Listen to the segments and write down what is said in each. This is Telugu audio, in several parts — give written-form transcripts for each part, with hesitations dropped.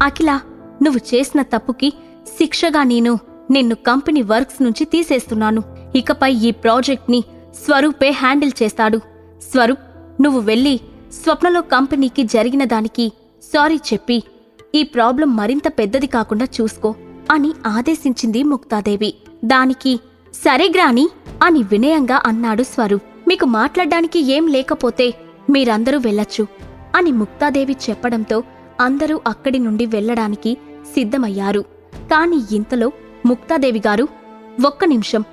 అఖిల, నువ్వు చేసిన తప్పుకి శిక్షగా నిన్ను కంపెనీ వర్క్స్ నుంచి తీసేస్తున్నాను. ఇకపై ఈ ప్రాజెక్ట్ని స్వరూపే హ్యాండిల్ చేస్తాడు. స్వరూప్, నువ్వు వెళ్ళి స్వప్నలో కంపెనీకి జరిగిన దానికి సారీ చెప్పి ఈ ప్రాబ్లం మరింత పెద్దది కాకుండా చూసుకో అని ఆదేశించింది ముక్తాదేవి. దానికి సరే గ్రాని అని వినయంగా అన్నాడు స్వరూప్. మీకు మాట్లాడ్డానికి ఏం లేకపోతే మీరందరూ వెళ్ళొచ్చు అని ముక్తాదేవి చెప్పడంతో అందరూ అక్కడి నుండి వెళ్లడానికి సిద్ధమయ్యారు. కాని ఇంతలో ముక్తాదేవి గారు, ఒక్క నిమిషం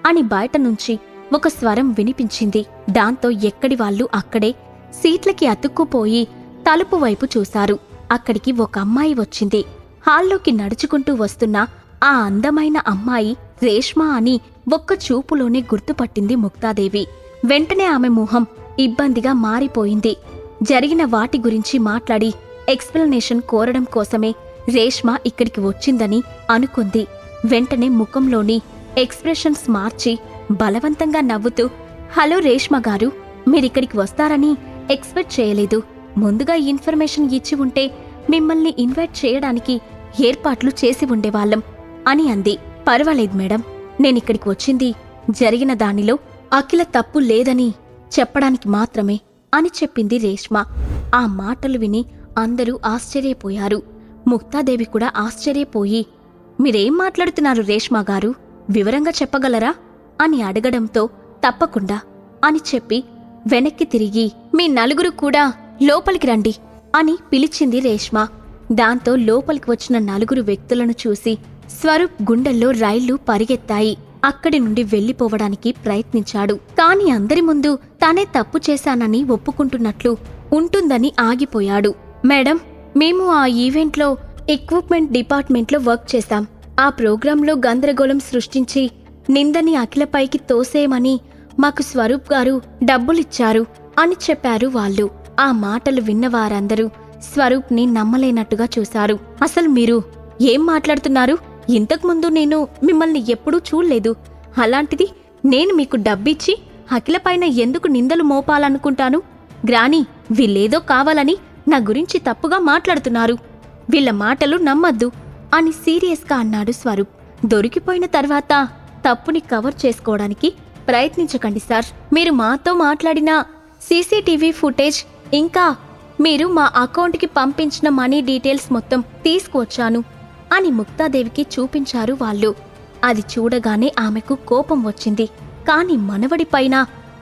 అని బయట నుంచి ఒక స్వరం వినిపించింది. దాంతో ఎక్కడి వాళ్ళు అక్కడే సీట్లకి అతుక్కుపోయి తలుపు వైపు చూశారు. అక్కడికి ఒక అమ్మాయి వచ్చింది. హాల్లోకి నడుచుకుంటూ వస్తున్న ఆ అందమైన అమ్మాయి రేష్మా అని ఒక్క చూపులోనే గుర్తుపట్టింది ముక్తాదేవి. వెంటనే ఆమె మొహం ఇబ్బందిగా మారిపోయింది. జరిగిన వాటి గురించి మాట్లాడి ఎక్స్ప్లెనేషన్ కోరడం కోసమే రేష్మా ఇక్కడికి వచ్చిందని అనుకుంది. వెంటనే ముఖంలోని ఎక్స్ప్రెషన్స్ మార్చి బలవంతంగా నవ్వుతూ, హలో రేష్మా గారు, మీరిక్కడికి వస్తారని ఎక్స్పెక్ట్ చేయలేదు. ముందుగా ఇన్ఫర్మేషన్ ఇచ్చి ఉంటే మిమ్మల్ని ఇన్వైట్ చేయడానికి ఏర్పాట్లు చేసి ఉండేవాళ్ళం అని అంది. పర్వాలేదు మేడం, నేనిక్కడికి వచ్చింది జరిగిన దానిలో అఖిల తప్పు లేదని చెప్పడానికి మాత్రమే అని చెప్పింది రేష్మా. ఆ మాటలు విని అందరూ ఆశ్చర్యపోయారు. ముక్తాదేవి కూడా ఆశ్చర్యపోయి, మీరేం మాట్లాడుతున్నారు రేష్మా గారు, వివరంగా చెప్పగలరా అని అడగడంతో తప్పకుండా అని చెప్పి వెనక్కి తిరిగి, మీ నలుగురు కూడా లోపలికి రండి అని పిలిచింది రేష్మా. దాంతో లోపలికి వచ్చిన నలుగురు వ్యక్తులను చూసి స్వరూప్ గుండెల్లో రైళ్లు పరిగెత్తాయి. అక్కడి నుండి వెళ్లిపోవడానికి ప్రయత్నించాడు. కాని అందరి ముందు తానే తప్పు చేశానని ఒప్పుకుంటున్నట్లు ఉంటుందని ఆగిపోయాడు. మేడం, మేము ఆ ఈవెంట్లో ఎక్విప్మెంట్ డిపార్ట్మెంట్లో వర్క్ చేశాం. ఆ ప్రోగ్రాంలో గందరగోళం సృష్టించి నిందని అఖిలపైకి తోసేయమని మాకు స్వరూప్ గారు డబ్బులిచ్చారు అని చెప్పారు వాళ్ళు. ఆ మాటలు విన్న వారందరూ స్వరూప్ని నమ్మలేనట్టుగా చూశారు. అసలు మీరు ఏం మాట్లాడుతున్నారు? ఇంతకుముందు నేను మిమ్మల్ని ఎప్పుడూ చూడలేదు. అలాంటిది నేను మీకు డబ్బిచ్చి అఖిలపైన ఎందుకు నిందలు మోపాలనుకుంటాను? గ్రాని, వీళ్ళేదో కావాలని నా గురించి తప్పుగా మాట్లాడుతున్నారు. వీళ్ళ మాటలు నమ్మద్దు అని సీరియస్గా అన్నాడు స్వరూప్. దొరికిపోయిన తర్వాత తప్పుని కవర్ చేసుకోవడానికి ప్రయత్నించకండి సార్. మీరు మాతో మాట్లాడిన సీసీటీవీ ఫుటేజ్, ఇంకా మీరు మా అకౌంట్కి పంపించిన మనీ డీటెయిల్స్ మొత్తం తీసుకువచ్చాను అని ముక్తాదేవికి చూపించారు వాళ్ళు. అది చూడగానే ఆమెకు కోపం వచ్చింది. కాని మనవడిపైన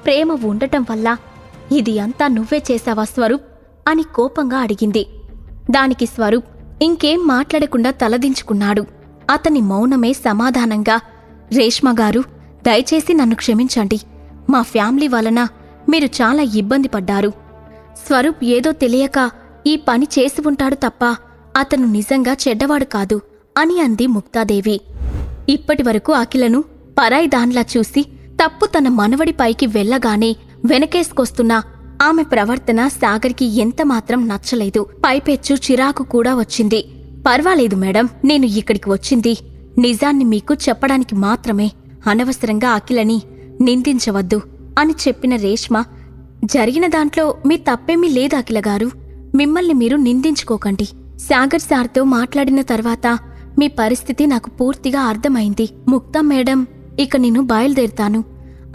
ప్రేమ ఉండటం వల్ల, ఇది అంతా నువ్వే చేశావా స్వరూప్ అని కోపంగా అడిగింది. దానికి స్వరూప్ ఇంకేం మాట్లాడకుండా తలదించుకున్నాడు. అతని మౌనమే సమాధానంగా, రేష్మా గారు, దయచేసి నన్ను క్షమించండి. మా ఫ్యామిలీ వలన మీరు చాలా ఇబ్బంది పడ్డారు. స్వరూప్ ఏదో తెలియక ఈ పని చేసి ఉంటాడు తప్ప అతను నిజంగా చెడ్డవాడు కాదు అని అంది ముక్తాదేవి. ఇప్పటివరకు అఖిలను పరాయి దాన్లా చూసి తప్పు తన మనవడిపైకి వెళ్లగానే వెనకేసుకొస్తున్న ఆమె ప్రవర్తన సాగర్కి ఎంతమాత్రం నచ్చలేదు. పైపెచ్చు చిరాకు కూడా వచ్చింది. పర్వాలేదు మేడం, నేను ఇక్కడికి వచ్చింది నిజాన్ని మీకు చెప్పడానికి మాత్రమే. అనవసరంగా అఖిలని నిందించవద్దు అని చెప్పిన రేష్మ, జరిగిన దాంట్లో మీ తప్పేమీ లేదు అఖిల గారు. మిమ్మల్ని మీరు నిందించుకోకండి. సాగర్ సార్తో మాట్లాడిన తర్వాత మీ పరిస్థితి నాకు పూర్తిగా అర్థమైంది. ముక్తా మేడం, ఇక నేను బయలుదేరుతాను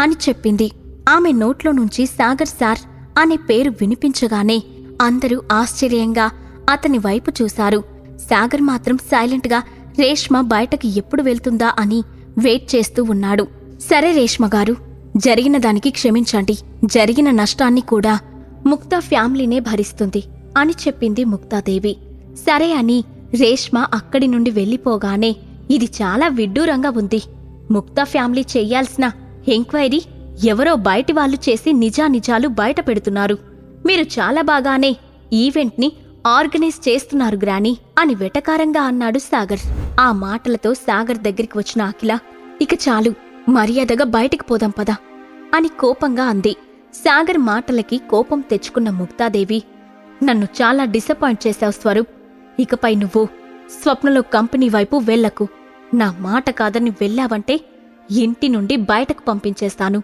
అని చెప్పింది. ఆమె నోట్లో నుంచి సాగర్ సార్ అనే పేరు వినిపించగానే అందరూ ఆశ్చర్యంగా అతని వైపు చూశారు. సాగర్ మాత్రం సైలెంట్గా రేష్మ బయటకి ఎప్పుడు వెళ్తుందా అని వెయిట్ చేస్తూ ఉన్నాడు. సరే రేష్మ గారు, జరిగిన దానికి క్షమించండి. జరిగిన నష్టాన్ని కూడా ముక్తా ఫ్యామిలీనే భరిస్తుంది అని చెప్పింది ముక్తాదేవి. సరే అని రేష్మ అక్కడి నుండి వెళ్ళిపోగానే, ఇది చాలా విడ్డూరంగా ఉంది. ముక్తా ఫ్యామిలీ చెయ్యాల్సిన ఎంక్వైరీ ఎవరో బయటి వాళ్ళు చేసి నిజానిజాలు బయట పెడుతున్నారు. మీరు చాలా బాగానే ఈవెంట్ని ఆర్గనైజ్ చేస్తున్నారు గ్రాని అని వెటకారంగా అన్నాడు సాగర్. ఆ మాటలతో సాగర్ దగ్గరికి వచ్చిన అఖిల, ఇక చాలు, మర్యాదగా బయటికి పోదాం పదా అని కోపంగా అంది. సాగర్ మాటలకి కోపం తెచ్చుకున్న ముక్తాదేవి, నన్ను చాలా డిసప్పాయింట్ చేశావు స్వరూప్. ఇకపై నువ్వు స్వప్నలో కంపెనీ వైపు వెళ్లకు. నా మాట కాదని వెళ్ళావంటే ఇంటి నుండి బయటకు పంపించేస్తాను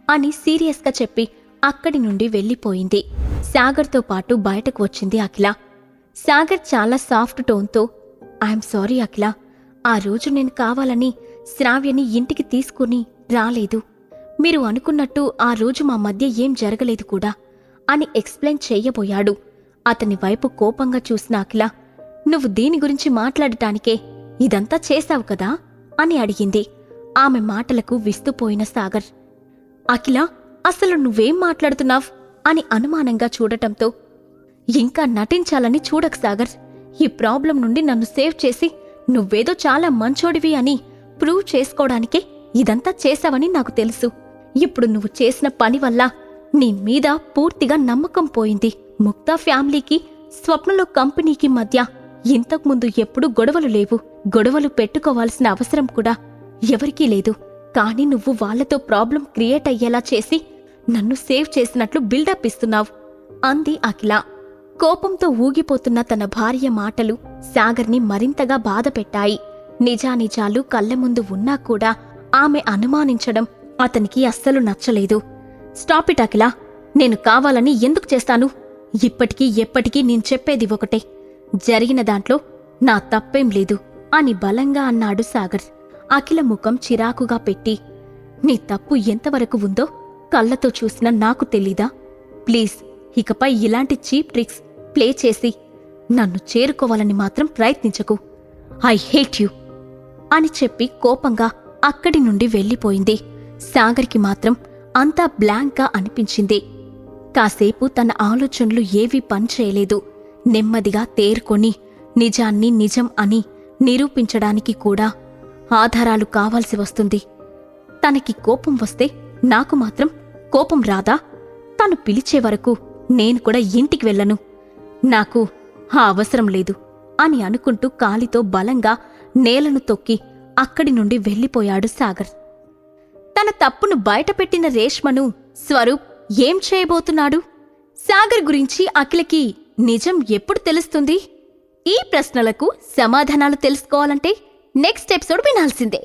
అని సీరియస్గా చెప్పి అక్కడి నుండి వెళ్ళిపోయింది. సాగర్తో పాటు బయటకు వచ్చింది అఖిల. సాగర్ చాలా సాఫ్ట్ టోన్తో, ఐఎమ్ సారీ అఖిల, ఆ రోజు నేను కావాలని శ్రావ్యని ఇంటికి తీసుకుని రాలేదు. మీరు అనుకున్నట్టు ఆ రోజు మా మధ్య ఏం జరగలేదు కూడా అని ఎక్స్ప్లెయిన్ చెయ్యబోయాడు. అతని వైపు కోపంగా చూసిన అఖిల, నువ్వు దీని గురించి మాట్లాడటానికే ఇదంతా చేశావు కదా అని అడిగింది. ఆమె మాటలకు విస్తుపోయిన సాగర్, అఖిల, అసలు నువ్వేం మాట్లాడుతున్నావ్ అని అనుమానంగా చూడటంతో, ఇంకా నటించాలని చూడకు సాగర్. ఈ ప్రాబ్లం నుండి నన్ను సేవ్ చేసి నువ్వేదో చాలా మంచోడివి అని ప్రూవ్ చేసుకోవడానికే ఇదంతా చేశావని నాకు తెలుసు. ఇప్పుడు నువ్వు చేసిన పని వల్ల నీ మీద పూర్తిగా నమ్మకం పోయింది. ముక్తా ఫ్యామిలీకి స్వప్నలో కంపెనీకి మధ్య ఇంతకుముందు ఎప్పుడూ గొడవలు లేవు. గొడవలు పెట్టుకోవాల్సిన అవసరం కూడా ఎవరికీ లేదు. కాని నువ్వు వాళ్లతో ప్రాబ్లం క్రియేట్ అయ్యేలా చేసి నన్ను సేవ్ చేసినట్లు బిల్డప్ ఇస్తున్నావు అంది అఖిల. కోపంతో ఊగిపోతున్న తన భార్య మాటలు సాగర్ని మరింతగా బాధపెట్టాయి. నిజానిజాలు కళ్ల ముందు ఉన్నా కూడా ఆమె అనుమానించడం అతనికి అస్సలు నచ్చలేదు. స్టాప్ ఇట్ అఖిల, నేను కావాలని ఎందుకు చేస్తాను? ఇప్పటికీ ఎప్పటికీ నేను చెప్పేది ఒకటే, జరిగిన దాంట్లో నా తప్పేం లేదు అని బలంగా అన్నాడు సాగర్. అఖిల ముఖం చిరాకుగా పెట్టి, నీ తప్పు ఎంతవరకు ఉందో కళ్లతో చూసినా నాకు తెలీదా? ప్లీజ్, ఇకపై ఇలాంటి చీప్ ట్రిక్స్ ప్లే చేసి నన్ను చేరుకోవాలని మాత్రం ప్రయత్నించకు. ఐ హేట్ యూ అని చెప్పి కోపంగా అక్కడి నుండి వెళ్ళిపోయింది. సాగర్కి మాత్రం అంతా బ్లాంక్గా అనిపించింది. కాసేపు తన ఆలోచనలు ఏవీ పనిచేయలేదు. నెమ్మదిగా తేరుకొని నిజాన్ని నిజం అని నిరూపించడానికి కూడా ఆధారాలు కావాల్సి వస్తుంది. తనకి కోపం వస్తే నాకు మాత్రం కోపం రాదా? తను పిలిచే వరకు నేను కూడా ఇంటికి వెళ్ళను. నాకు ఆ అవసరం లేదు అని అనుకుంటూ కాలితో బలంగా నేలను తొక్కి అక్కడి నుండి వెళ్ళిపోయాడు సాగర్. తన తప్పును బయటపెట్టిన రేష్మను స్వరూప్ ఏం చేయబోతున్నాడు? సాగర్ గురించి అఖిలకి నిజం ఎప్పుడు తెలుస్తుంది? ఈ ప్రశ్నలకు సమాధానాలు తెలుసుకోవాలంటే నెక్స్ట్ ఎపిసోడ్ వినాల్సిందే.